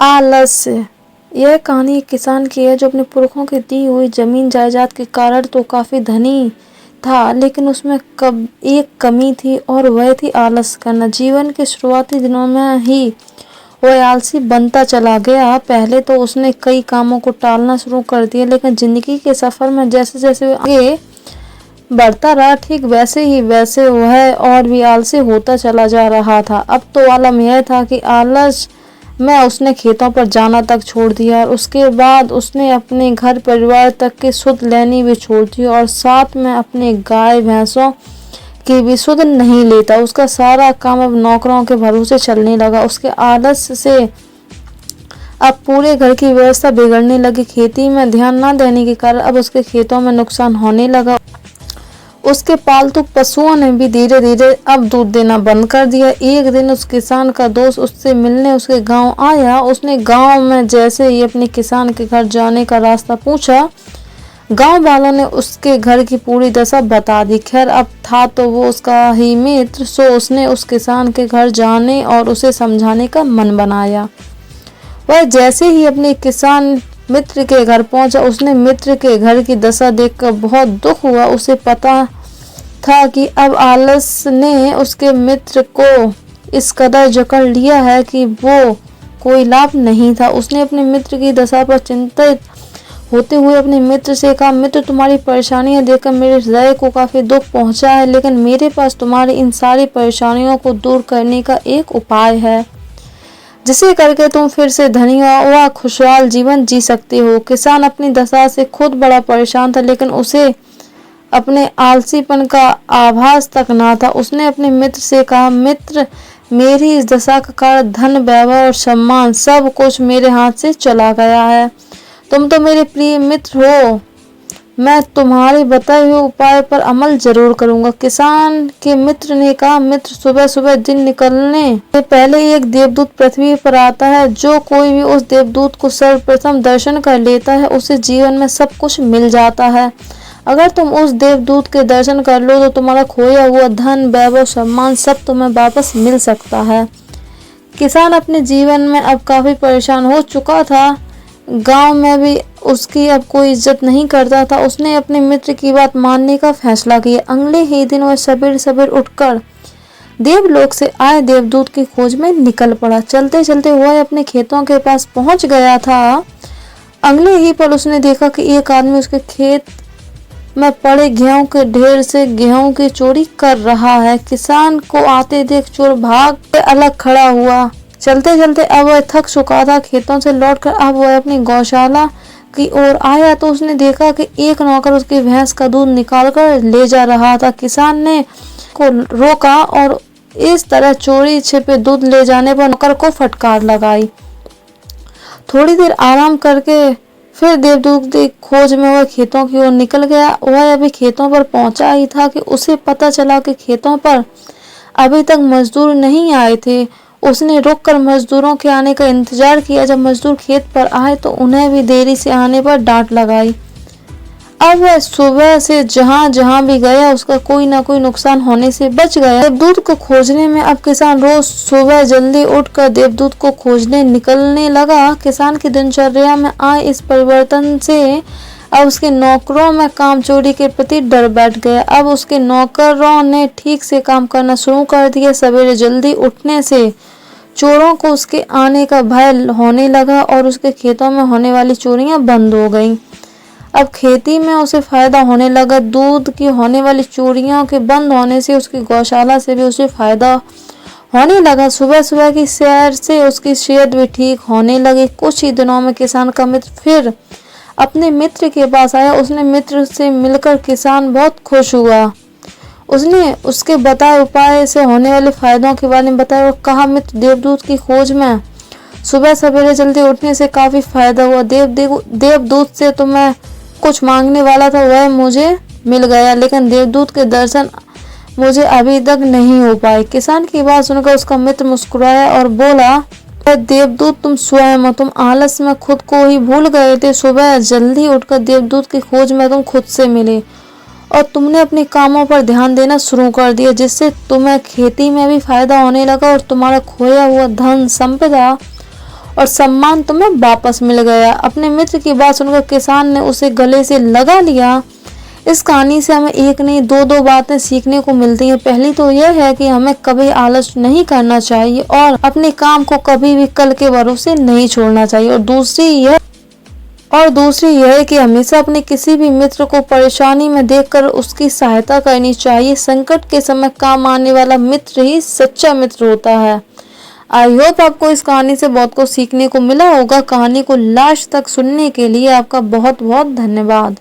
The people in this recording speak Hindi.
आलस्य। यह कहानी एक किसान की है जो अपने पुरखों की दी हुई जमीन जायदाद के कारण तो काफी धनी था, लेकिन उसमें एक कमी थी और वह थी आलस करना। जीवन के शुरुआती दिनों में ही वह आलसी बनता चला गया। पहले तो उसने कई कामों को टालना शुरू कर दिया, लेकिन जिंदगी के सफर में जैसे जैसे आगे बढ़ता रहा, ठीक वैसे ही वैसे वह और भी आलसी होता चला जा रहा था। अब तो आलम यह था कि आलस में उसने खेतों पर जाना तक छोड़ दिया और उसके बाद उसने अपने घर परिवार तक की सुध लेनी भी छोड़ दी और साथ में अपने गाय भैंसों की भी सुध नहीं लेता। उसका सारा काम अब नौकरों के भरोसे चलने लगा। उसके आलस से अब पूरे घर की व्यवस्था बिगड़ने लगी। खेती में ध्यान न देने के कारण अब उसके खेतों में नुकसान होने लगा। उसके पालतू पशुओं ने भी धीरे धीरे अब दूध देना बंद कर दिया। एक दिन उस किसान का दोस्त उससे मिलने उसके गांव आया। उसने गांव में जैसे ही अपने किसान के घर जाने का रास्ता पूछा, गांव वालों ने उसके घर की पूरी दशा बता दी। खैर, अब था तो वो उसका ही मित्र, सो उसने उस किसान के घर जाने और उसे समझाने का मन बनाया। वह जैसे ही अपने किसान मित्र के घर पहुंचा, उसने मित्र के घर की दशा देखकर बहुत दुख हुआ। उसे पता था कि अब आलस ने उसके मित्र को इस कदर जकड़ लिया है कि वो कोई लाभ नहीं था। उसने अपने मित्र की दशा पर चिंतित होते हुए अपने मित्र से कहा, मित्र, तुम्हारी परेशानियां देखकर मेरे हृदय को काफी दुख पहुंचा है, लेकिन मेरे पास तुम्हारी इन सारी परेशानियों को दूर करने का एक उपाय है, जिसे करके तुम फिर से धनी व खुशहाल जीवन जी सकते हो। किसान अपनी दशा से खुद बड़ा परेशान था, लेकिन उसे अपने आलसीपन का आभास तक ना था। उसने अपने मित्र से कहा, मित्र, मेरी इस दशा का कारण धन, वैभव और सम्मान सब कुछ मेरे हाथ से चला गया है। तुम तो मेरे प्रिय मित्र हो, मैं तुम्हारे बताए हुए उपाय पर अमल जरूर करूंगा। किसान के मित्र ने कहा, मित्र, सुबह सुबह दिन निकलने से पहले एक देवदूत पृथ्वी पर आता है। जो कोई भी उस देवदूत को सर्वप्रथम दर्शन कर लेता है, उसे जीवन में सब कुछ मिल जाता है। अगर तुम उस देवदूत के दर्शन कर लो तो तुम्हारा खोया हुआ धन, वैभव, सम्मान सब तुम्हें वापस मिल सकता है। किसान अपने जीवन में अब काफी परेशान हो चुका था। गांव में भी उसकी अब कोई इज्जत नहीं करता था। उसने अपने मित्र की बात मानने का फैसला किया। अगले ही दिन वह सवेरे सवेरे उठकर देवलोक से आए देवदूत की खोज में निकल पड़ा। चलते चलते वह अपने खेतों के पास पहुंच गया था। अगले ही पल उसने देखा कि एक आदमी उसके खेत में पड़े गेहूं के ढेर से गेहूं की चोरी कर रहा है। किसान को आते देख चोर भाग के अलग खड़ा हुआ। चलते चलते अब वह थक चुका था। खेतों से लौटकर अब वह अपनी गौशाला की ओर आया तो उसने देखा कि एक नौकर उसकी भैंस का दूध निकाल कर ले जा रहा था। किसान ने को रोका और इस तरह चोरी छिपे दूध ले जाने पर नौकर को फटकार लगाई। थोड़ी देर आराम करके फिर देवदूत की खोज में वह खेतों की ओर निकल गया। वह अभी खेतों पर पहुंचा ही था कि उसे पता चला कि खेतों पर अभी तक मजदूर नहीं आए थे। उसने रुककर मजदूरों के आने का इंतजार किया। जब मजदूर खेत पर आए तो उन्हें भी देरी से आने पर डांट लगाई। अब वह सुबह से जहां जहां भी गया उसका कोई ना कोई नुकसान होने से बच गया। देवदूत को खोजने में अब किसान रोज सुबह जल्दी उठकर देवदूत को खोजने निकलने लगा। किसान की दिनचर्या में आए इस परिवर्तन से अब उसके नौकरों में काम चोरी के प्रति डर बैठ गया। अब उसके नौकरों ने ठीक से काम करना शुरू कर दिया। सवेरे जल्दी उठने से चोरों को उसके आने का भय होने लगा और उसके खेतों में होने वाली चोरियां बंद हो गईं। अब खेती में उसे फायदा होने लगा। दूध की होने वाली चोरियों के बंद होने से उसकी गौशाला से भी उसे फायदा होने लगा। सुबह सुबह की सैर से उसकी सेहत भी ठीक होने लगी। कुछ ही दिनों में किसान का मित्र फिर अपने मित्र के पास आया। उसने मित्र से मिलकर किसान बहुत खुश हुआ। उसने उसके बताए उपाय से होने वाले फायदों के बारे में बताया और कहा, मित्र, देवदूत की खोज में सुबह सवेरे जल्दी उठने से काफी फायदा हुआ। देवदूत से तो मैं कुछ मांगने वाला था, वह मुझे मिल गया, लेकिन देवदूत के दर्शन मुझे अभी तक नहीं हो पाए। किसान की बात सुनकर उसका मित्र मुस्कुराया और बोला, देवदूत तुम स्वयं हो। तुम आलस में खुद को ही भूल गए थे। सुबह जल्दी उठकर देवदूत की खोज में तुम खुद से मिले और तुमने अपने कामों पर ध्यान देना शुरू कर दिया, जिससे तुम्हें खेती में भी फायदा होने लगा और तुम्हारा खोया हुआ धन, संपदा और सम्मान तुम्हें वापस मिल गया। अपने मित्र की बात सुनकर किसान ने उसे गले से लगा लिया। इस कहानी से हमें एक नहीं दो बातें सीखने को मिलती हैं। पहली तो यह है कि हमें कभी आलस नहीं करना चाहिए और अपने काम को कभी भी कल के भरोसे नहीं छोड़ना चाहिए। और दूसरी यह है कि हमेशा अपने किसी भी मित्र को परेशानी में देखकर उसकी सहायता करनी चाहिए। संकट के समय काम आने वाला मित्र ही सच्चा मित्र होता है। आई होप आपको इस कहानी से बहुत कुछ सीखने को मिला होगा। कहानी को लास्ट तक सुनने के लिए आपका बहुत बहुत धन्यवाद।